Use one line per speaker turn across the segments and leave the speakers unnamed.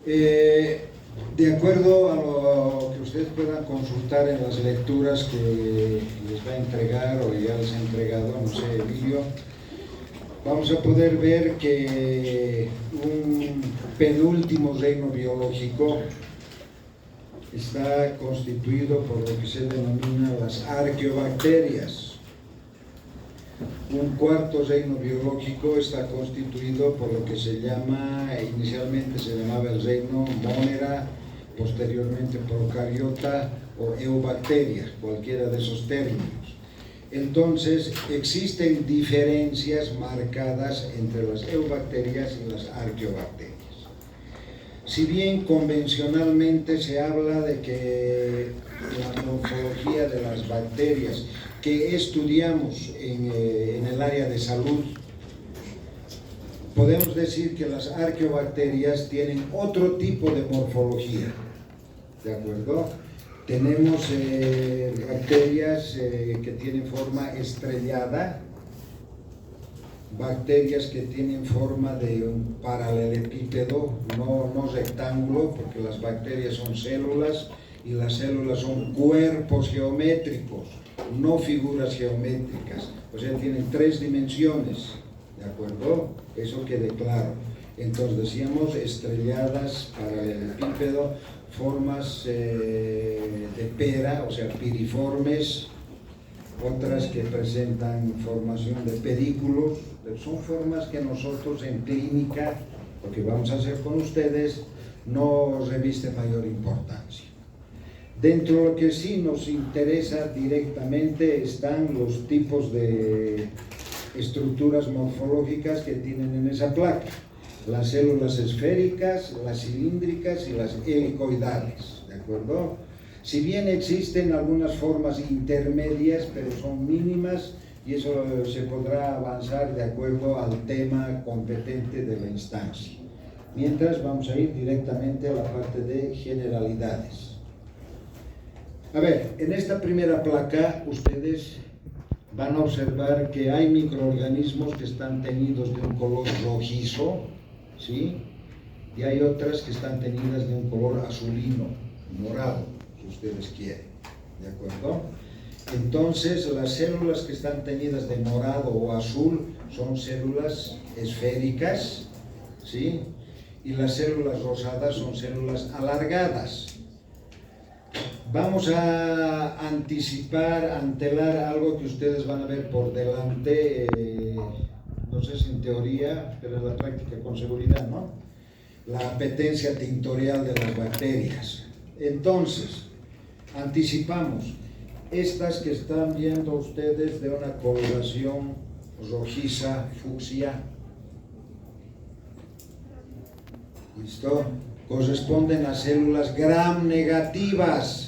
De acuerdo a lo que ustedes puedan consultar en las lecturas que les va a entregar o ya les ha entregado, no sé, Emilio, vamos a poder ver que un penúltimo reino biológico está constituido por lo que se denomina las arqueobacterias. Un cuarto reino biológico está constituido por lo que se llama, inicialmente se llamaba el reino Monera, posteriormente procariota o eubacterias, cualquiera de esos términos. Entonces, existen diferencias marcadas entre las eubacterias y las arqueobacterias. Si bien convencionalmente se habla de que la morfología de las bacterias que estudiamos en el área de salud, podemos decir que las arqueobacterias tienen otro tipo de morfología, ¿de acuerdo? Tenemos bacterias que tienen forma estrellada, bacterias que tienen forma de un paralelepípedo, no rectángulo, porque las bacterias son células y las células son cuerpos geométricos, no figuras geométricas, o sea, tienen 3 dimensiones, ¿de acuerdo? Eso quede claro. Entonces decíamos estrelladas, paralelepípedo, formas de pera, o sea, piriformes, otras que presentan formación de pedículos, pero son formas que nosotros en clínica, lo que vamos a hacer con ustedes, no reviste mayor importancia. Dentro de lo que sí nos interesa directamente están los tipos de estructuras morfológicas que tienen en esa placa. Las células esféricas, las cilíndricas y las helicoidales, ¿de acuerdo? Si bien existen algunas formas intermedias, pero son mínimas y eso se podrá avanzar de acuerdo al tema competente de la instancia. Mientras vamos a ir directamente a la parte de generalidades. A ver, en esta primera placa ustedes van a observar que hay microorganismos que están teñidos de un color rojizo, ¿sí? Y hay otras que están teñidas de un color azulino, morado, si ustedes quieren, ¿de acuerdo? Entonces, las células que están teñidas de morado o azul son células esféricas, ¿sí? Y las células rosadas son células alargadas. Vamos a antelar algo que ustedes van a ver por delante, no sé si en teoría, pero en la práctica con seguridad, ¿no? La apetencia tintorial de las bacterias. Entonces, anticipamos, estas que están viendo ustedes de una coloración rojiza, fucsia, ¿listo? Corresponden a células gram negativas.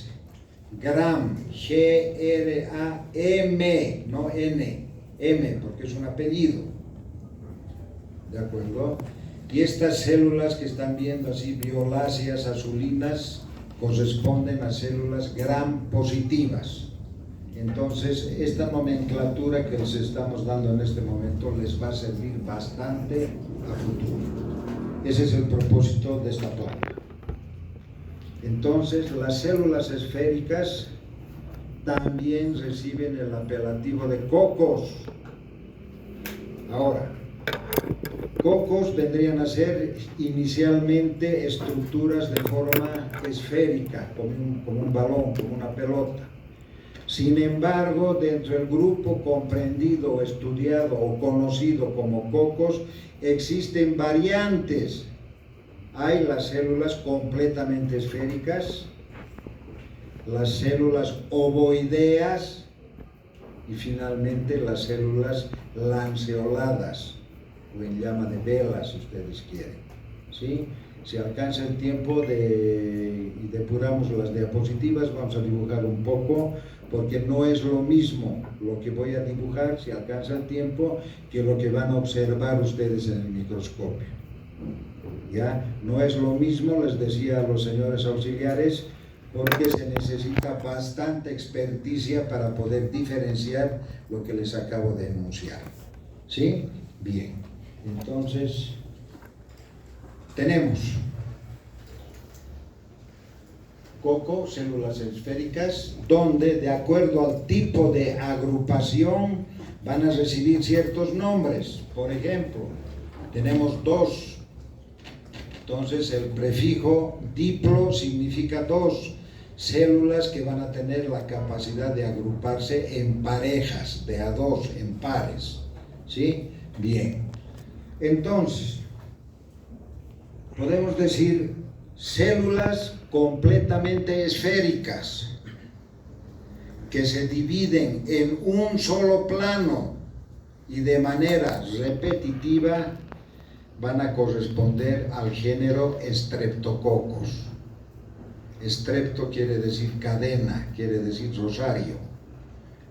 Gram, G-R-A-M, no N, M, porque es un apellido, ¿de acuerdo? Y estas células que están viendo así, violáceas, azulinas, corresponden a células gram positivas. Entonces, esta nomenclatura que les estamos dando en este momento les va a servir bastante a futuro. Ese es el propósito de esta placa. Entonces, las células esféricas también reciben el apelativo de cocos. Ahora, cocos vendrían a ser inicialmente estructuras de forma esférica, como un balón, como una pelota. Sin embargo, dentro del grupo comprendido, estudiado o conocido como cocos, existen variantes. Hay las células completamente esféricas, las células ovoideas y finalmente las células lanceoladas, o en llama de vela si ustedes quieren, ¿sí? Si alcanza el tiempo y depuramos las diapositivas, vamos a dibujar un poco, porque no es lo mismo lo que voy a dibujar, si alcanza el tiempo, que lo que van a observar ustedes en el microscopio. ¿Ya? No es lo mismo, les decía a los señores auxiliares, porque se necesita bastante experticia para poder diferenciar lo que les acabo de enunciar. ¿Sí? Bien. Entonces, tenemos coco, células esféricas, donde de acuerdo al tipo de agrupación van a recibir ciertos nombres. Por ejemplo, tenemos 2. Entonces el prefijo diplo significa 2 células que van a tener la capacidad de agruparse en parejas, de a 2, en pares. ¿Sí? Bien. Entonces, podemos decir células completamente esféricas que se dividen en un solo plano y de manera repetitiva van a corresponder al género Streptococcus. Strepto quiere decir cadena, quiere decir rosario.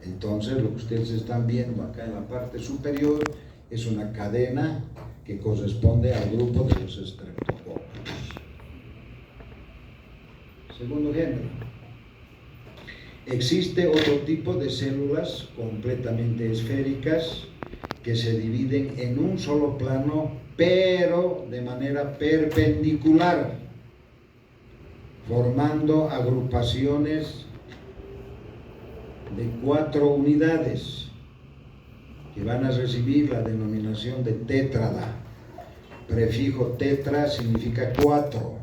Entonces lo que ustedes están viendo acá en la parte superior es una cadena que corresponde al grupo de los Streptococcus. Segundo género. Existe otro tipo de células completamente esféricas que se dividen en un solo plano, pero de manera perpendicular, formando agrupaciones de 4 unidades que van a recibir la denominación de tétrada. Prefijo tetra significa 4.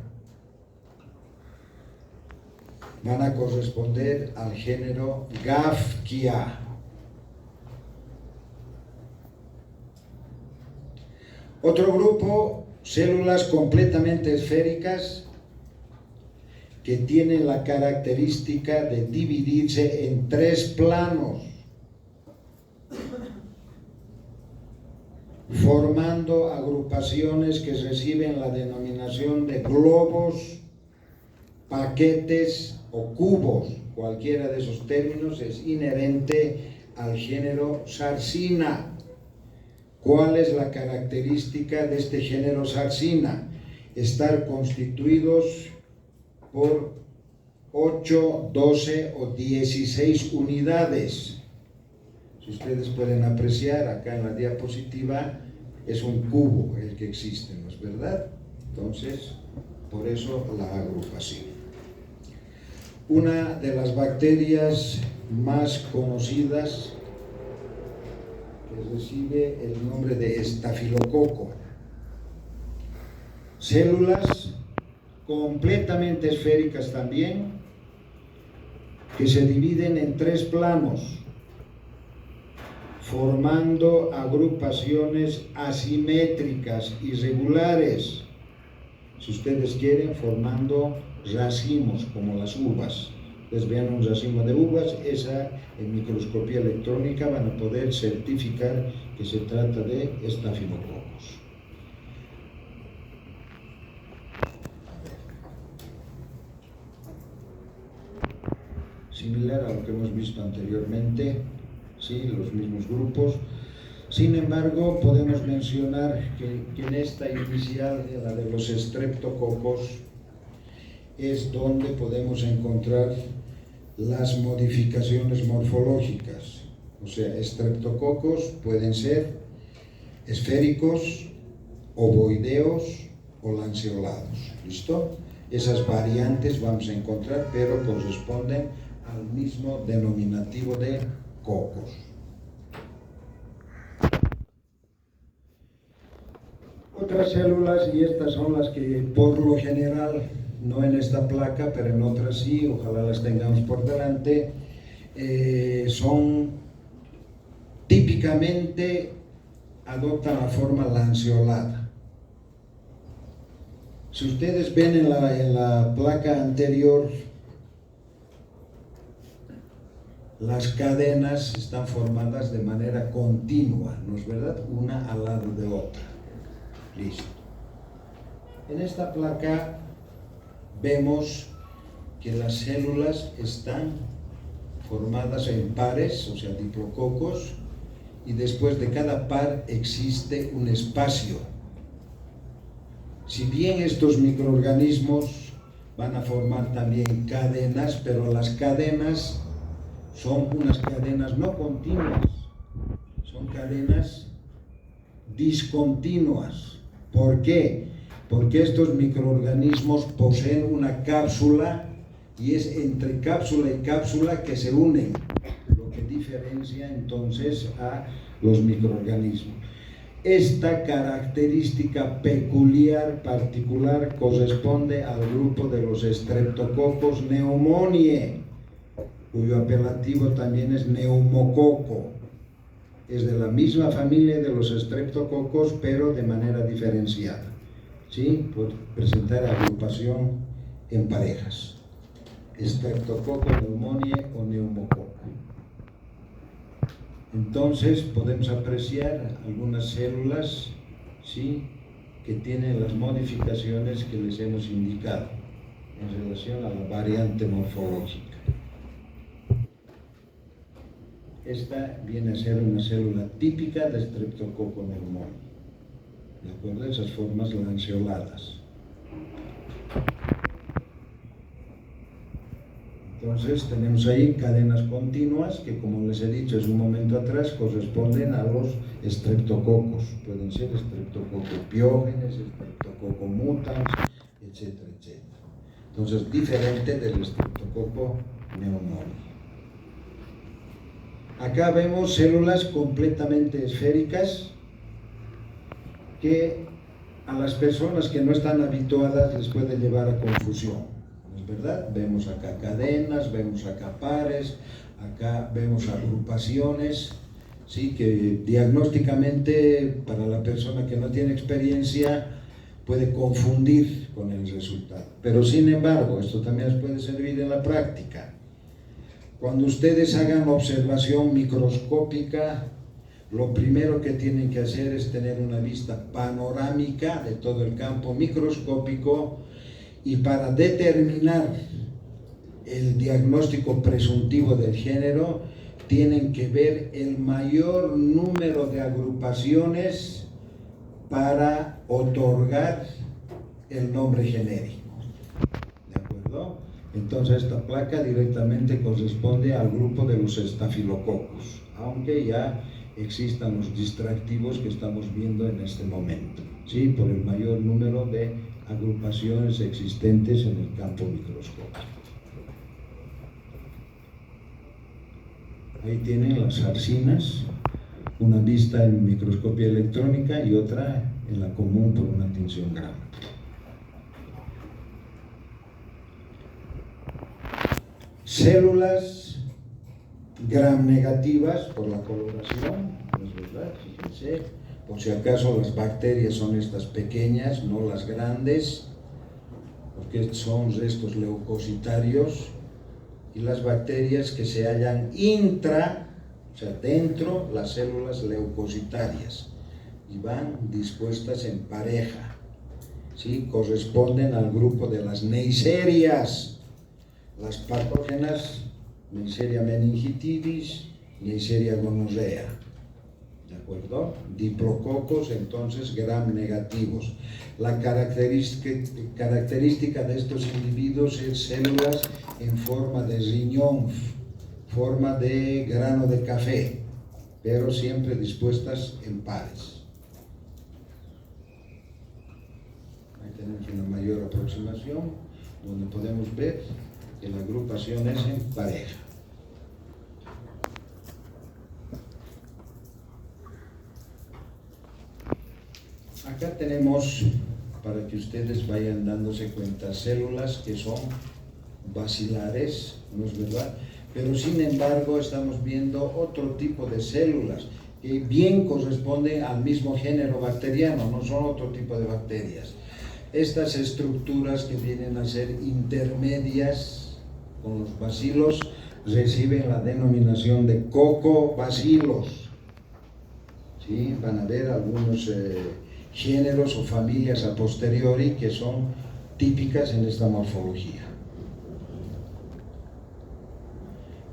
Van a corresponder al género Gafkia. Otro grupo, células completamente esféricas que tienen la característica de dividirse en 3 planos, formando agrupaciones que reciben la denominación de globos, paquetes o cubos. Cualquiera de esos términos es inherente al género Sarcina. ¿Cuál es la característica de este género Sarcina? Estar constituidos por 8, 12 o 16 unidades. Si ustedes pueden apreciar acá en la diapositiva, es un cubo el que existe, ¿no es verdad? Entonces, por eso la agrupación. Una de las bacterias más conocidas que recibe el nombre de estafilococo. Células completamente esféricas también, que se dividen en 3 planos, formando agrupaciones asimétricas, irregulares, si ustedes quieren, formando racimos como las uvas. Ustedes vean un racimo de uvas, esa en microscopía electrónica van a poder certificar que se trata de Staphylococcus. Similar a lo que hemos visto anteriormente, sí, los mismos grupos. Sin embargo, podemos mencionar que en esta inicial, en la de los Streptococcus, es donde podemos encontrar las modificaciones morfológicas. O sea, Streptococcus pueden ser esféricos, ovoideos o lanceolados. ¿Listo? Esas variantes vamos a encontrar, pero corresponden al mismo denominativo de cocos. Otras células, y estas son las que por lo general, no en esta placa, pero en otras sí, ojalá las tengamos por delante, son típicamente adoptan la forma lanceolada. Si ustedes ven en la placa anterior, las cadenas están formadas de manera continua, ¿no es verdad? Una al lado de otra. Listo. En esta placa vemos que las células están formadas en pares, o sea, diplococos, y después de cada par existe un espacio. Si bien estos microorganismos van a formar también cadenas, pero las cadenas son unas cadenas no continuas, son cadenas discontinuas. ¿Por qué? Porque estos microorganismos poseen una cápsula y es entre cápsula y cápsula que se unen, lo que diferencia entonces a los microorganismos. Esta característica peculiar, particular, corresponde al grupo de los Streptococcus pneumoniae, cuyo apelativo también es neumococo. Es de la misma familia de los Streptococcus, pero de manera diferenciada, ¿sí? Por presentar agrupación en parejas. Streptococcus pneumoniae o neumococo. Entonces podemos apreciar algunas células, ¿sí?, que tienen las modificaciones que les hemos indicado en relación a la variante morfológica. Esta viene a ser una célula típica de Streptococcus pneumoniae, ¿de acuerdo? Esas formas lanceoladas. Entonces tenemos ahí cadenas continuas que, como les he dicho hace un momento atrás, corresponden a los Streptococcus. Pueden ser Streptococcus piógenes, Streptococcus mutans, etcétera, etcétera. Entonces, diferente del Streptococcus pneumoniae. Acá vemos células completamente esféricas que a las personas que no están habituadas les puede llevar a confusión. ¿Verdad? Vemos acá cadenas, vemos acá pares, acá vemos agrupaciones, ¿sí?, que diagnósticamente para la persona que no tiene experiencia puede confundir con el resultado. Pero sin embargo, esto también les puede servir en la práctica. Cuando ustedes hagan observación microscópica, lo primero que tienen que hacer es tener una vista panorámica de todo el campo microscópico, y para determinar el diagnóstico presuntivo del género, tienen que ver el mayor número de agrupaciones para otorgar el nombre genérico. ¿De acuerdo? Entonces esta placa directamente corresponde al grupo de los Staphylococcus, aunque ya existan los distractivos que estamos viendo en este momento, ¿sí?, por el mayor número de agrupaciones existentes en el campo microscópico. Ahí tienen las arcinas, una vista en microscopía electrónica y otra en la común por una tinción Gram. Células Gram negativas por la coloración, ¿no es verdad? Fíjense. Por si acaso las bacterias son estas pequeñas, no las grandes, porque son restos leucocitarios, y las bacterias que se hallan o sea, dentro las células leucocitarias, y van dispuestas en pareja, ¿sí? Corresponden al grupo de las neiserias, las patógenas, Neisseria meningitidis, Neisseria gonorrhea. ¿De acuerdo? Diplococos, entonces, Gram negativos. La característica de estos individuos es células en forma de riñón, forma de grano de café, pero siempre dispuestas en pares. Ahí tenemos una mayor aproximación, donde podemos ver que la agrupación es en pareja. Acá tenemos, para que ustedes vayan dándose cuenta, células que son bacilares, ¿no es verdad? Pero sin embargo estamos viendo otro tipo de células que bien corresponden al mismo género bacteriano, no son otro tipo de bacterias. Estas estructuras que vienen a ser intermedias con los bacilos reciben la denominación de cocobacilos. ¿Sí? Van a ver algunos géneros o familias a posteriori que son típicas en esta morfología.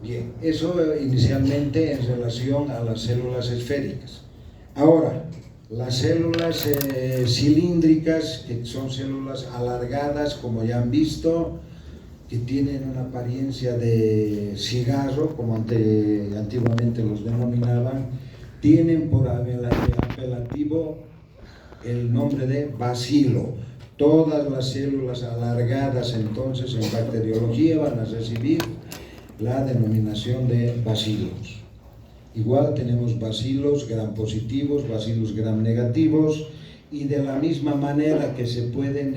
Bien, eso inicialmente en relación a las células esféricas. Ahora, las células cilíndricas, que son células alargadas, como ya han visto, que tienen una apariencia de cigarro, como antiguamente los denominaban, tienen por apelativo el nombre de bacilo, Todas las células alargadas entonces en bacteriología van a recibir la denominación de bacilos. Igual tenemos bacilos gram positivos, bacilos gram negativos, y de la misma manera que se pueden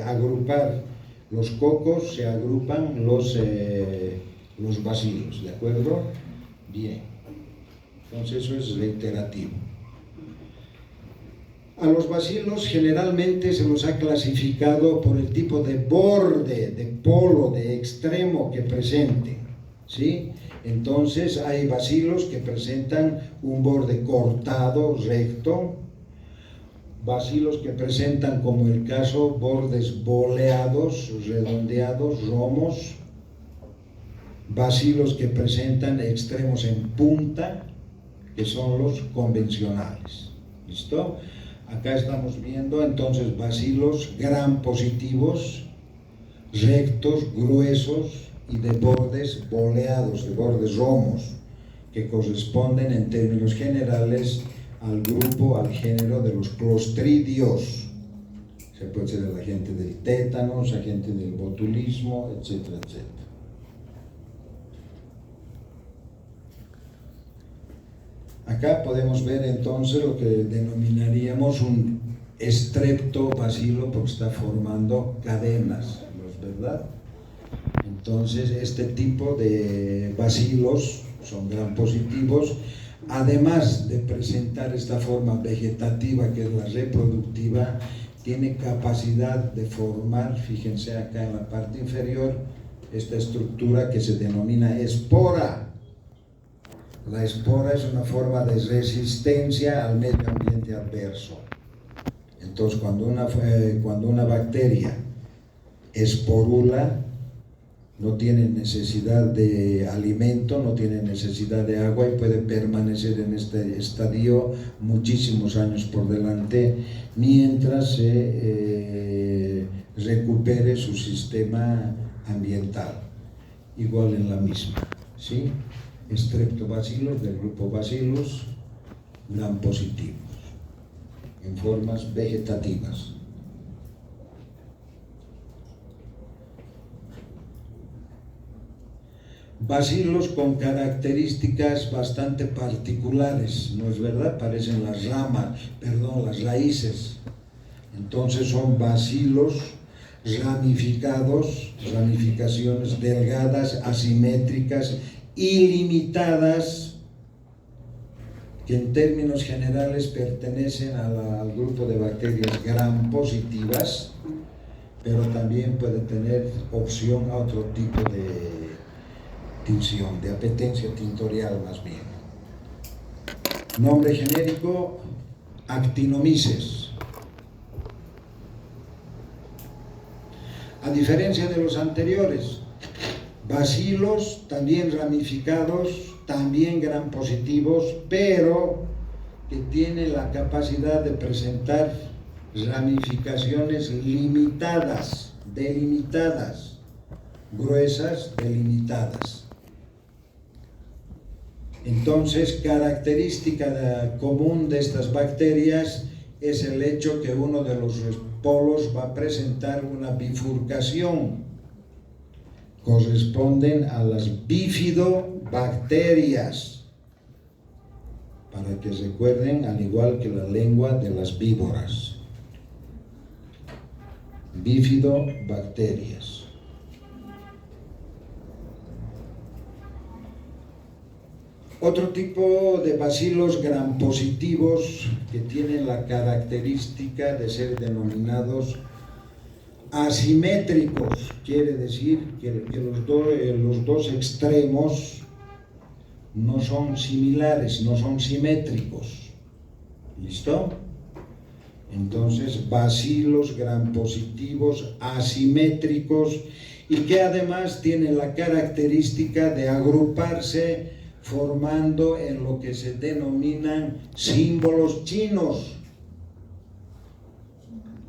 agrupar los cocos, se agrupan los bacilos, ¿de acuerdo? Bien, entonces eso es reiterativo. A los bacilos generalmente se los ha clasificado por el tipo de borde, de polo, de extremo que presenten, ¿sí? Entonces hay bacilos que presentan un borde cortado, recto, bacilos que presentan, como el caso, bordes boleados, redondeados, romos, bacilos que presentan extremos en punta, que son los convencionales. ¿Listo? Acá estamos viendo entonces bacilos gram positivos, rectos, gruesos y de bordes boleados, de bordes romos, que corresponden en términos generales al grupo, al género de los clostridios. Se puede ser el agente del tétanos, agente del botulismo, etcétera, etcétera. Acá podemos ver entonces lo que denominaríamos un estreptobacilo, porque está formando cadenas, ¿no es verdad? Entonces este tipo de bacilos son gram positivos, además de presentar esta forma vegetativa que es la reproductiva, tiene capacidad de formar, fíjense acá en la parte inferior, esta estructura que se denomina espora. La espora es una forma de resistencia al medio ambiente adverso. Entonces, cuando una bacteria esporula, no tiene necesidad de alimento, no tiene necesidad de agua y puede permanecer en este estadio muchísimos años por delante mientras se recupere su sistema ambiental. Igual en la misma, ¿sí? Estreptobacilos del grupo Bacillus gram positivos en formas vegetativas. Bacilos con características bastante particulares, ¿no es verdad? Parecen las raíces. Entonces son bacilos ramificados, ramificaciones delgadas, asimétricas, ilimitadas, que en términos generales pertenecen al grupo de bacterias gram positivas, pero también puede tener opción a otro tipo de tinción, de apetencia tintorial más bien. Nombre genérico, Actinomyces. A diferencia de los anteriores, bacilos también ramificados, también gram positivos, pero que tienen la capacidad de presentar ramificaciones limitadas, delimitadas, gruesas, delimitadas. Entonces, característica común de estas bacterias es el hecho que uno de los polos va a presentar una bifurcación. Corresponden a las bifidobacterias, para que recuerden, al igual que la lengua de las víboras. Bifidobacterias. Otro tipo de bacilos gram positivos que tienen la característica de ser denominados asimétricos, quiere decir que los dos extremos no son similares, no son simétricos. ¿Listo? Entonces, bacilos gram positivos asimétricos y que además tienen la característica de agruparse formando en lo que se denominan símbolos chinos.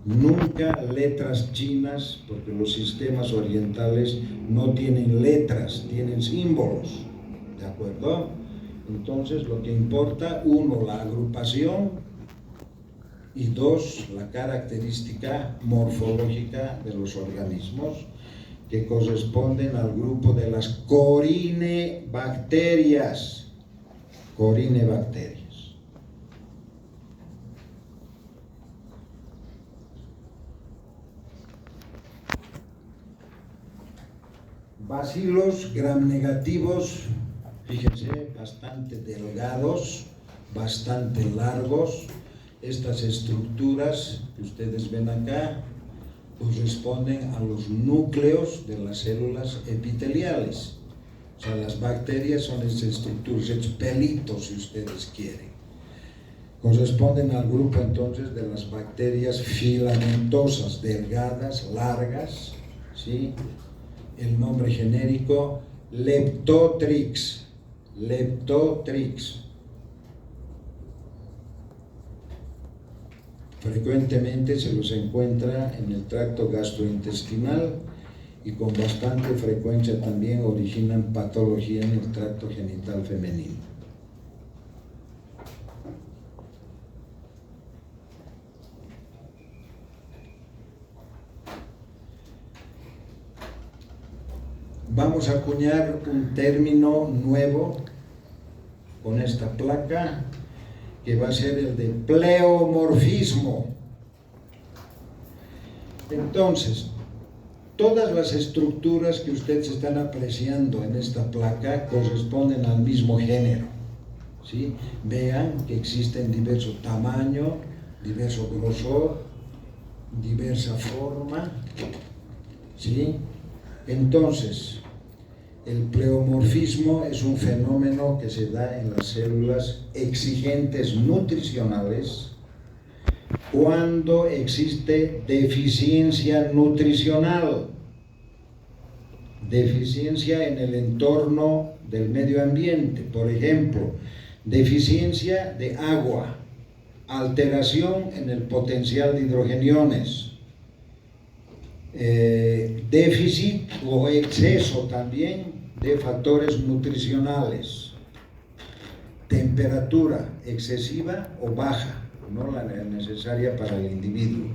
Nunca letras chinas, porque los sistemas orientales no tienen letras, tienen símbolos, ¿de acuerdo? Entonces lo que importa, uno, la agrupación, Y dos, la característica morfológica de los organismos, que corresponden al grupo de las corinebacterias. Corinebacterias. Bacilos gram negativos, fíjense, bastante delgados, bastante largos. Estas estructuras que ustedes ven acá corresponden a los núcleos de las células epiteliales. O sea, las bacterias son estas estructuras, estos pelitos, si ustedes quieren. Corresponden al grupo entonces de las bacterias filamentosas, delgadas, largas, ¿sí? El nombre genérico Leptotrix. Leptotrix. Frecuentemente se los encuentra en el tracto gastrointestinal y con bastante frecuencia también originan patología en el tracto genital femenino. Vamos a acuñar un término nuevo con esta placa, que va a ser el de pleomorfismo. Entonces, todas las estructuras que ustedes están apreciando en esta placa corresponden al mismo género, ¿sí? Vean que existen diverso tamaño, diverso grosor, diversa forma, ¿sí? Entonces, el pleomorfismo es un fenómeno que se da en las células exigentes nutricionales cuando existe deficiencia nutricional, deficiencia en el entorno del medio ambiente, por ejemplo, deficiencia de agua, alteración en el potencial de hidrogeniones, déficit o exceso también de factores nutricionales, temperatura excesiva o baja, no la necesaria para el individuo.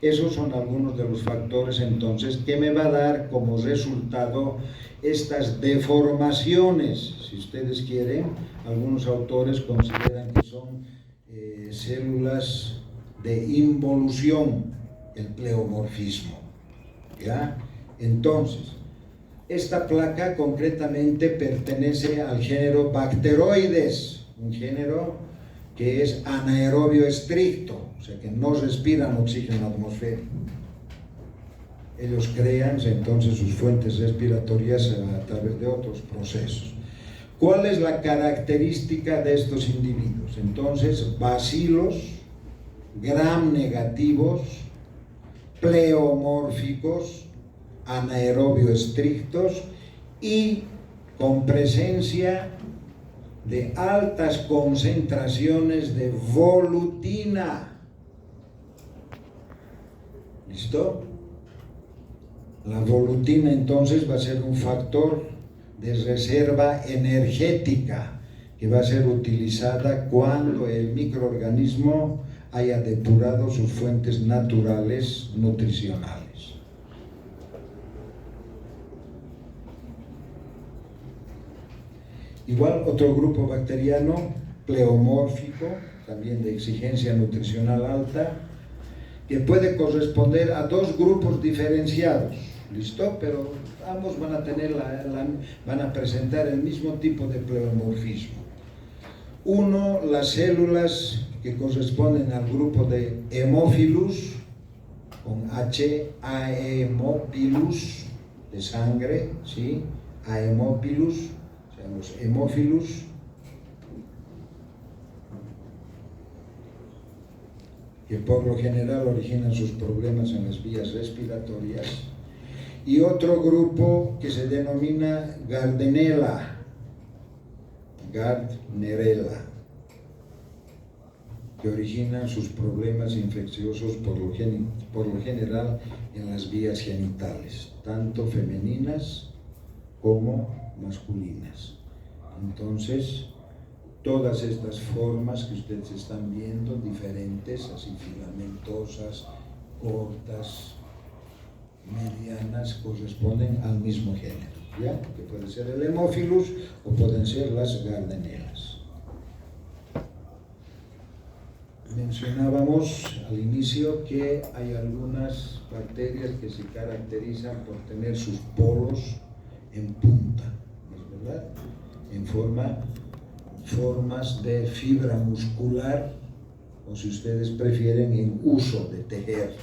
Esos son algunos de los factores entonces que me va a dar como resultado estas deformaciones. Si ustedes quieren, algunos autores consideran que son células de involución, el pleomorfismo. ¿Ya? Entonces, esta placa concretamente pertenece al género Bacteroides, un género que es anaerobio estricto, o sea que no respiran oxígeno atmosférico. Ellos crean entonces sus fuentes respiratorias a través de otros procesos. ¿Cuál es la característica de estos individuos? Entonces, bacilos gram negativos, pleomórficos, anaerobio estrictos y con presencia de altas concentraciones de volutina. ¿Listo? La volutina entonces va a ser un factor de reserva energética que va a ser utilizada cuando el microorganismo haya depurado sus fuentes naturales nutricionales. Igual otro grupo bacteriano, pleomórfico, también de exigencia nutricional alta, que puede corresponder a dos grupos diferenciados, ¿listo? Pero ambos van a tener van a presentar el mismo tipo de pleomorfismo. Uno, las células que corresponden al grupo de Haemophilus, con H, Haemophilus, de sangre, ¿sí? Haemophilus, o sea, los Haemophilus, que por lo general originan sus problemas en las vías respiratorias, y otro grupo que se denomina Gardnerella, que originan sus problemas infecciosos por lo general en las vías genitales, tanto femeninas como masculinas. Entonces, todas estas formas que ustedes están viendo, diferentes, así filamentosas, cortas, medianas, corresponden al mismo género, ¿ya? Que puede ser el Haemophilus o pueden ser las Gardanelas. Mencionábamos al inicio que hay algunas bacterias que se caracterizan por tener sus polos en punta, ¿es verdad? En formas de fibra muscular, o si ustedes prefieren, en uso de tejer.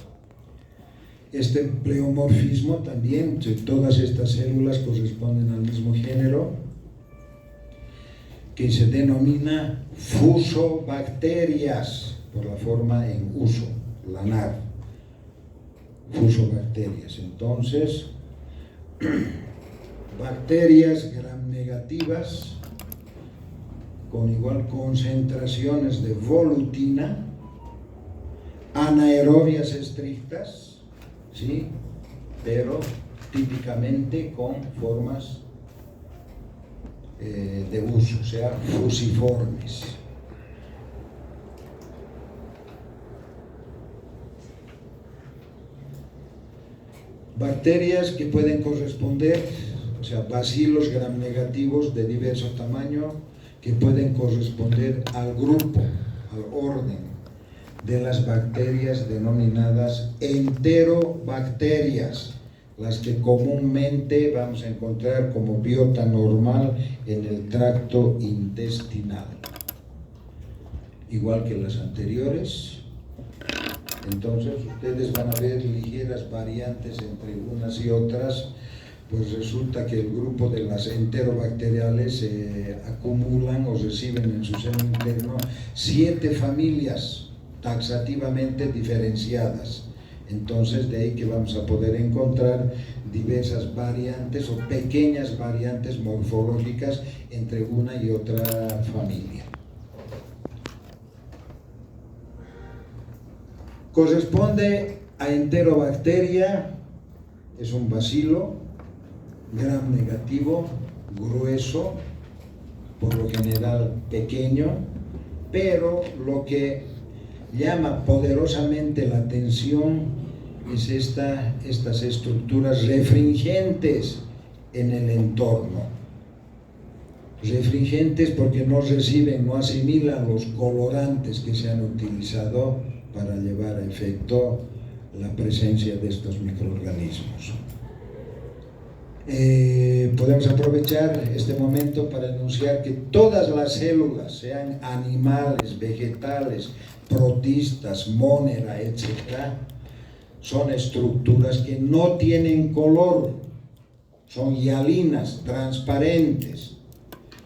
Este pleomorfismo también, todas estas células corresponden al mismo género, que se denomina fusobacterias, por la forma en uso, lanar, fusobacterias. Entonces, bacterias gram negativas con igual concentraciones de volutina, anaerobias estrictas, ¿sí? Pero típicamente con formas de uso, o sea, fusiformes. Bacterias que pueden corresponder, o sea, bacilos gram negativos de diverso tamaño, que pueden corresponder al grupo, al orden de las bacterias denominadas enterobacterias, las que comúnmente vamos a encontrar como biota normal en el tracto intestinal. Igual que las anteriores. Entonces ustedes van a ver ligeras variantes entre unas y otras, pues resulta que el grupo de las enterobacteriales acumulan o reciben en su seno interno 7 familias taxativamente diferenciadas. Entonces de ahí que vamos a poder encontrar diversas variantes o pequeñas variantes morfológicas entre una y otra familia. Corresponde a enterobacteria, es un bacilo gram negativo, grueso, por lo general pequeño, pero lo que llama poderosamente la atención es estas estructuras refringentes en el entorno. Refringentes porque no reciben, no asimilan los colorantes que se han utilizado para llevar a efecto la presencia de estos microorganismos. Podemos aprovechar este momento para anunciar que todas las células, sean animales, vegetales, protistas, monera, etc., son estructuras que no tienen color, son hialinas, transparentes.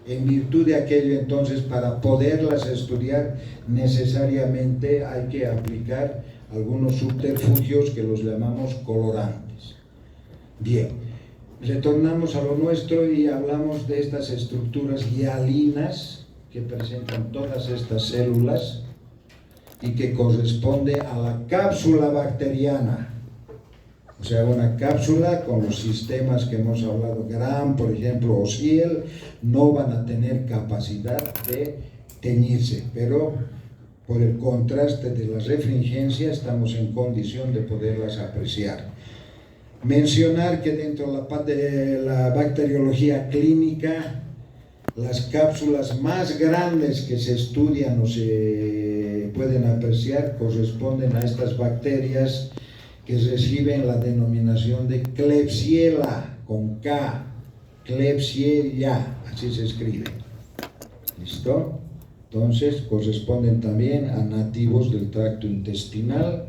En virtud de aquello, entonces, para poderlas estudiar, necesariamente hay que aplicar algunos subterfugios que los llamamos colorantes. Bien, retornamos a lo nuestro y hablamos de estas estructuras hialinas que presentan todas estas células y que corresponde a la cápsula bacteriana. O sea, una cápsula con los sistemas que hemos hablado, Gram, por ejemplo, o Ciel, no van a tener capacidad de teñirse, pero por el contraste de la refringencia estamos en condición de poderlas apreciar. Mencionar que dentro de la bacteriología clínica, las cápsulas más grandes que se estudian o se pueden apreciar corresponden a estas bacterias que reciben la denominación de Klebsiella, con K, Klebsiella, así se escribe. ¿Listo? Entonces, corresponden también a nativos del tracto intestinal,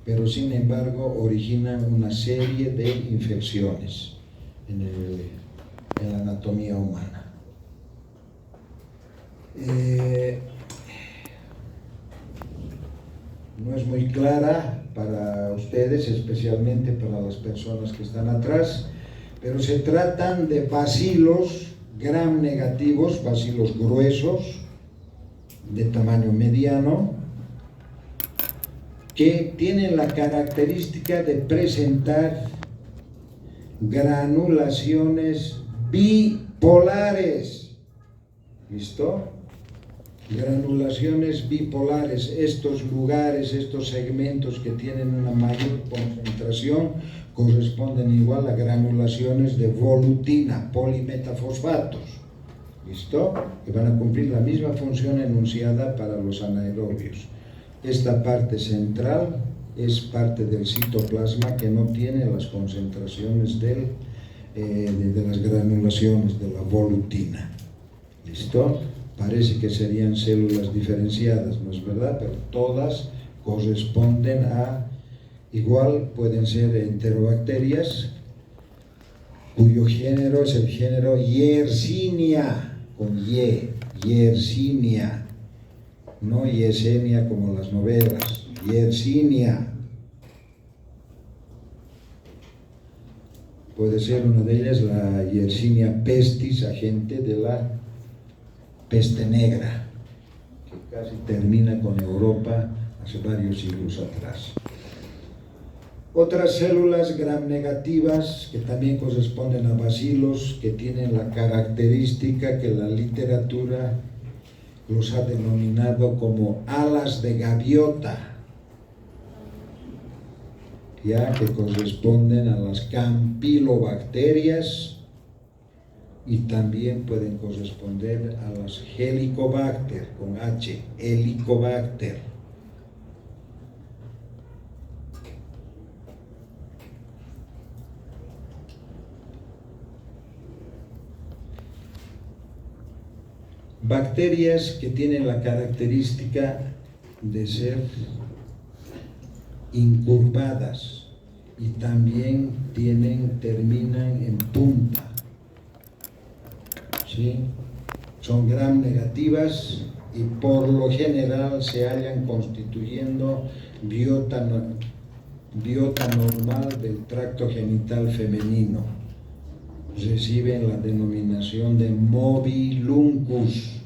pero sin embargo originan una serie de infecciones en la anatomía humana. No es muy clara para ustedes, especialmente para las personas que están atrás, pero se tratan de bacilos gram negativos, bacilos gruesos, de tamaño mediano, que tienen la característica de presentar granulaciones bipolares. ¿Listo? Granulaciones bipolares, estos lugares, estos segmentos que tienen una mayor concentración corresponden igual a granulaciones de volutina, polimetafosfatos, ¿listo? Que van a cumplir la misma función enunciada para los anaerobios. Esta parte central es parte del citoplasma que no tiene las concentraciones de las granulaciones de la volutina, ¿listo? Parece que serían células diferenciadas, ¿no es verdad? Pero todas corresponden a, igual pueden ser enterobacterias, cuyo género es el género Yersinia, con Y, Yersinia, no Yesenia como las novelas, Yersinia. Puede ser una de ellas la Yersinia pestis, agente de la peste negra, que casi termina con Europa hace varios siglos atrás. Otras células gram negativas que también corresponden a bacilos, que tienen la característica que la literatura los ha denominado como alas de gaviota, ya que corresponden a las campylobacterias, y también pueden corresponder a las Helicobacter, con H, Helicobacter. Bacterias que tienen la característica de ser incurvadas y también terminan en punta. ¿Sí? Son gram negativas y por lo general se hallan constituyendo biota normal del tracto genital femenino. Reciben la denominación de mobiluncus.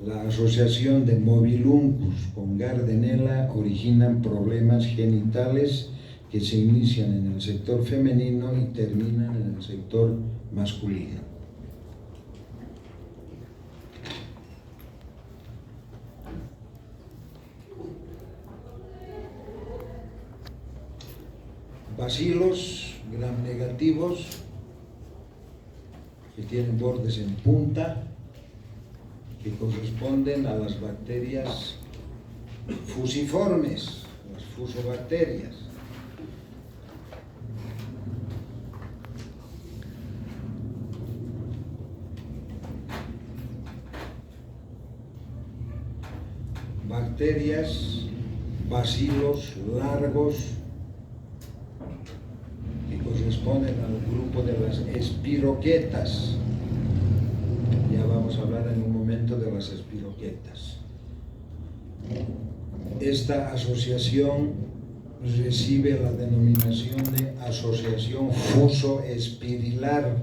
La asociación de mobiluncus con Gardnerella originan problemas genitales que se inician en el sector femenino y terminan en el sector masculino. Bacilos gram negativos que tienen bordes en punta, que corresponden a las bacterias fusiformes, las fusobacterias. Bacterias, bacilos largos, que corresponden al grupo de las espiroquetas. Ya vamos a hablar en un momento de las espiroquetas. Esta asociación recibe la denominación de asociación fuso-espirilar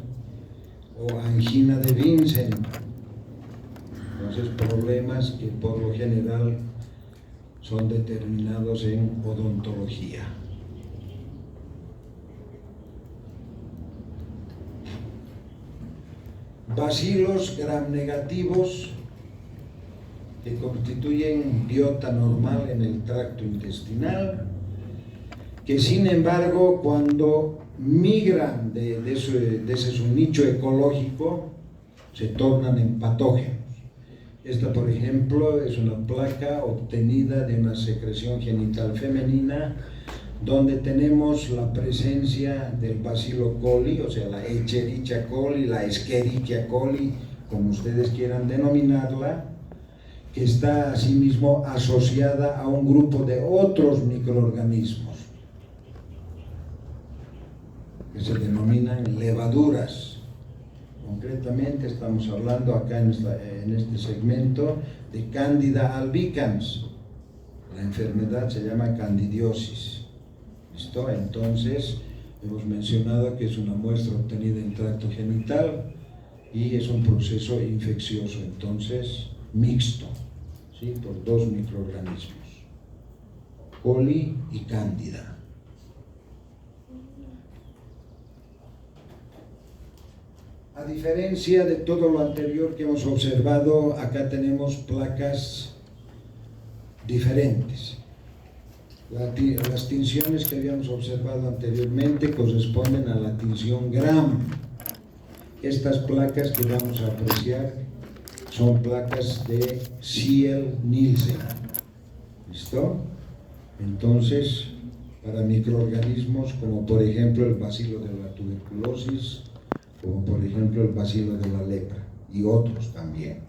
o angina de Vincent. Entonces, problemas que por lo general son determinados en odontología. Bacilos gram negativos que constituyen biota normal en el tracto intestinal, que sin embargo cuando migran de su nicho ecológico se tornan en patógenos. Esta, por ejemplo, es una placa obtenida de una secreción genital femenina donde tenemos la presencia del Bacilo coli, o sea, la Escherichia coli, la Escherichia coli, como ustedes quieran denominarla, que está asimismo asociada a un grupo de otros microorganismos que se denominan levaduras. Concretamente estamos hablando acá en este segmento de Candida albicans. La enfermedad se llama candidiosis. ¿Listo? Entonces, hemos mencionado que es una muestra obtenida en tracto genital y es un proceso infeccioso, entonces mixto, ¿sí? Por dos microorganismos, coli y cándida. A diferencia de todo lo anterior que hemos observado, acá tenemos placas diferentes. Las tinciones que habíamos observado anteriormente corresponden a la tinción Gram. Estas placas que vamos a apreciar son placas de Ziel-Nielsen. ¿Listo? Entonces, para microorganismos como por ejemplo el bacilo de la tuberculosis, como por ejemplo el bacilo de la lepra y otros también.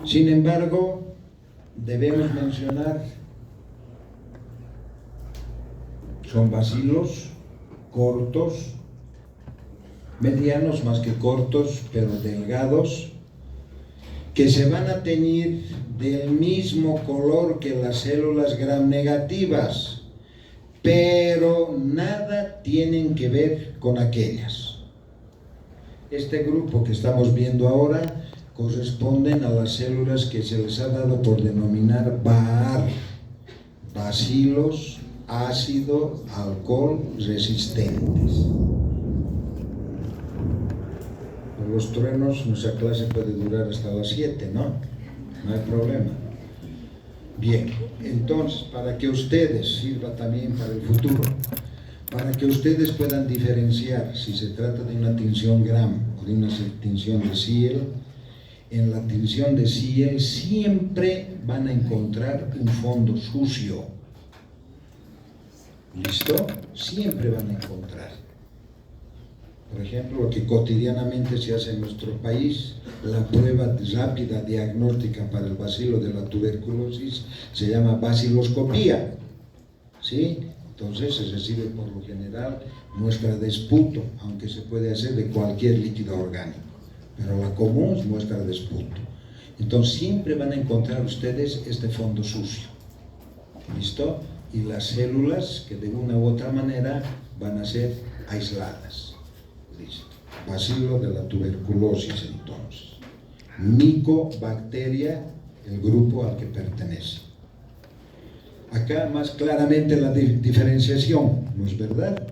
Sin embargo, debemos mencionar, son bacilos cortos, medianos más que cortos, pero delgados, que se van a teñir del mismo color que las células gram negativas, pero nada tienen que ver con aquellas. Este grupo que estamos viendo ahora corresponden a las células que se les ha dado por denominar BAR, bacilos ácido alcohol resistentes. Por los truenos nuestra clase puede durar hasta las 7, ¿no? No hay problema. Bien, entonces, para que ustedes sirva también para el futuro, para que ustedes puedan diferenciar si se trata de una tinción Gram o de una tinción de Ziel, en la tinción de Ziel siempre van a encontrar un fondo sucio. ¿Listo? Siempre van a encontrar. Por ejemplo, lo que cotidianamente se hace en nuestro país, la prueba rápida diagnóstica para el bacilo de la tuberculosis se llama baciloscopía. ¿Sí? Entonces se recibe por lo general muestra de esputo, aunque se puede hacer de cualquier líquido orgánico, pero la común es muestra de esputo. Entonces siempre van a encontrar ustedes este fondo sucio. ¿Listo? Y las células que de una u otra manera van a ser aisladas. Listo. Bacilo de la tuberculosis entonces. Micobacteria, el grupo al que pertenece. Acá más claramente la diferenciación, ¿no es verdad?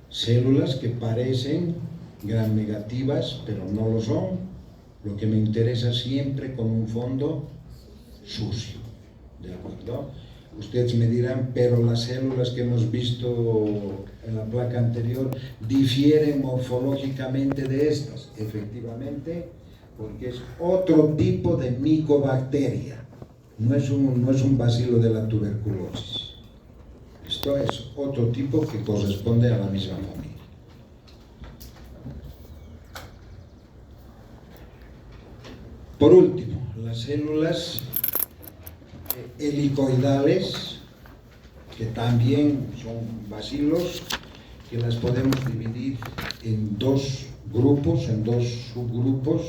Células que parecen gram negativas, pero no lo son. Lo que me interesa siempre con un fondo sucio. ¿De acuerdo? Ustedes me dirán, pero las células que hemos visto en la placa anterior difieren morfológicamente de estas. Efectivamente, porque es otro tipo de micobacteria. No es un bacilo de la tuberculosis. Esto es otro tipo que corresponde a la misma familia. Por último, las células helicoidales, que también son bacilos, que las podemos dividir en dos grupos, en dos subgrupos,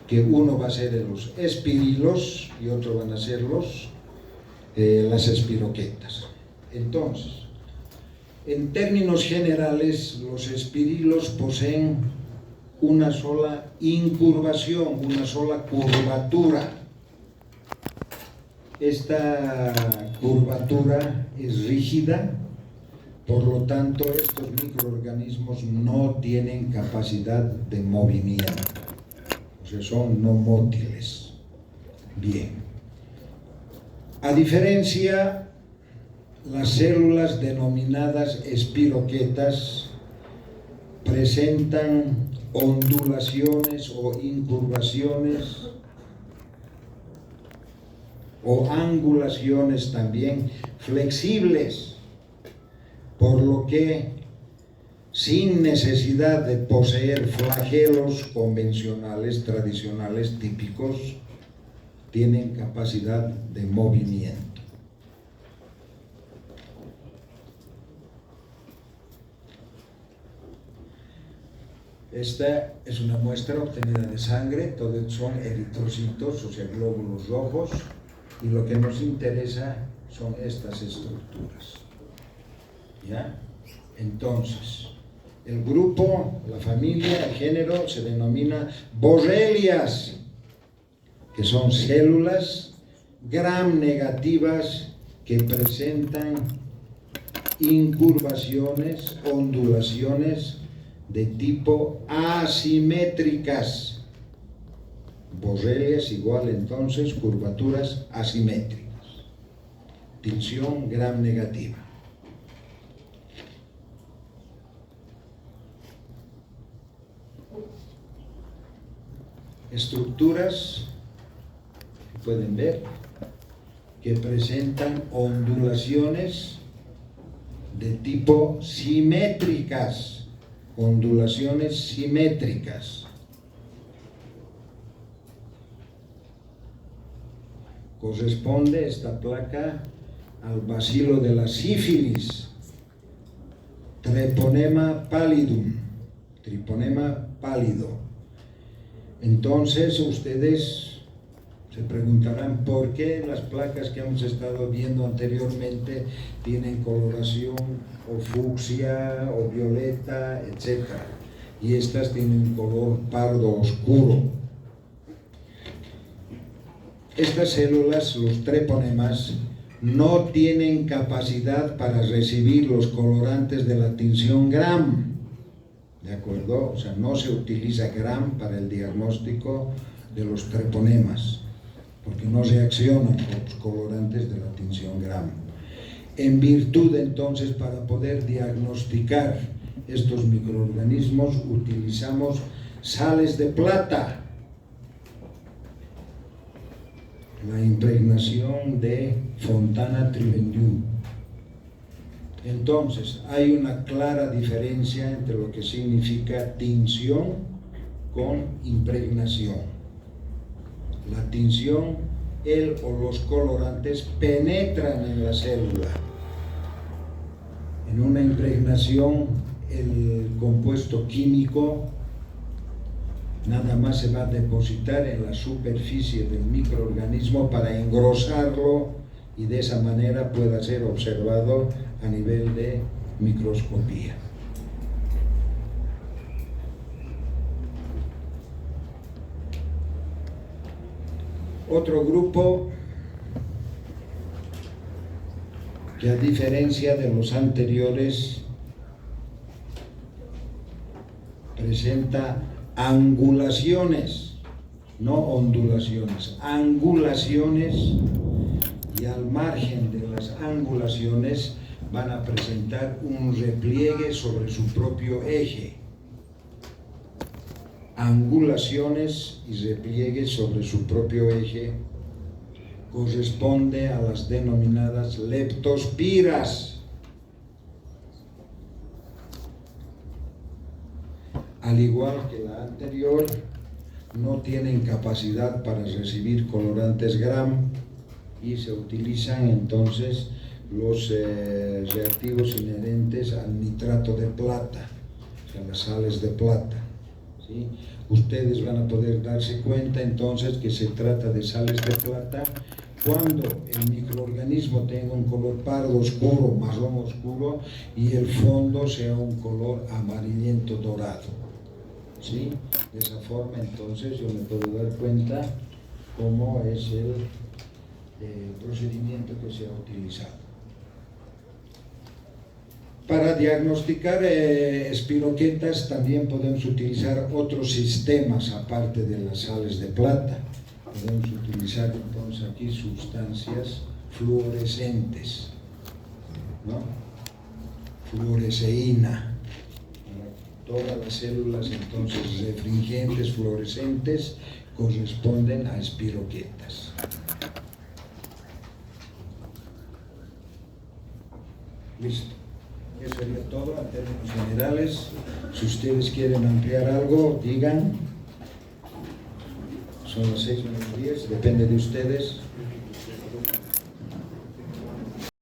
que uno va a ser de los espirilos y otro van a ser las espiroquetas. Entonces, en términos generales, los espirilos poseen una sola incurvación, una sola curvatura. Esta curvatura es rígida, por lo tanto estos microorganismos no tienen capacidad de movimiento, o sea, son no mótiles. Bien. A diferencia, las células denominadas espiroquetas presentan ondulaciones o incurvaciones o angulaciones también flexibles, por lo que sin necesidad de poseer flagelos convencionales, tradicionales, típicos, tienen capacidad de movimiento. Esta es una muestra obtenida de sangre, todos son eritrocitos, o sea, glóbulos rojos, y lo que nos interesa son estas estructuras. ¿Ya? Entonces, el grupo, la familia, el género se denomina Borrelias, que son células gram negativas que presentan incurvaciones, ondulaciones de tipo asimétricas. Borrelias igual entonces curvaturas asimétricas. Tinción gram negativa. Estructuras que pueden ver que presentan ondulaciones de tipo simétricas, ondulaciones simétricas. Corresponde esta placa al bacilo de la sífilis, treponema pallidum, triponema pálido. Entonces ustedes se preguntarán por qué las placas que hemos estado viendo anteriormente tienen coloración o fucsia o violeta, etc. Y estas tienen color pardo oscuro. Estas células, los treponemas, no tienen capacidad para recibir los colorantes de la tinción gram. ¿De acuerdo? O sea, no se utiliza gram para el diagnóstico de los treponemas, porque no reaccionan con los colorantes de la tinción gram. En virtud, entonces, para poder diagnosticar estos microorganismos, utilizamos sales de plata. La impregnación de Fontana-Trivendieu. Entonces, hay una clara diferencia entre lo que significa tinción con impregnación. La tinción, el o los colorantes penetran en la célula. En una impregnación, el compuesto químico nada más se va a depositar en la superficie del microorganismo para engrosarlo y de esa manera pueda ser observado a nivel de microscopía. Otro grupo que, a diferencia de los anteriores, presenta angulaciones, no ondulaciones, angulaciones, y al margen de las angulaciones van a presentar un repliegue sobre su propio eje. Angulaciones y repliegues sobre su propio eje corresponde a las denominadas leptospiras. Al igual que la anterior, no tienen capacidad para recibir colorantes gram y se utilizan entonces los reactivos inherentes al nitrato de plata, o sea, las sales de plata. ¿Sí? Ustedes van a poder darse cuenta entonces que se trata de sales de plata cuando el microorganismo tenga un color pardo oscuro, marrón oscuro, y el fondo sea un color amarillento dorado. ¿Sí? De esa forma entonces yo me puedo dar cuenta cómo es el procedimiento que se ha utilizado. Para diagnosticar espiroquetas también podemos utilizar otros sistemas aparte de las sales de plata. Podemos utilizar entonces aquí sustancias fluorescentes, ¿no? Fluoresceína. Todas las células entonces refringentes fluorescentes corresponden a espiroquetas. Listo. Eso sería todo en términos generales. Si ustedes quieren ampliar algo, digan. Son las 6:10, depende de ustedes.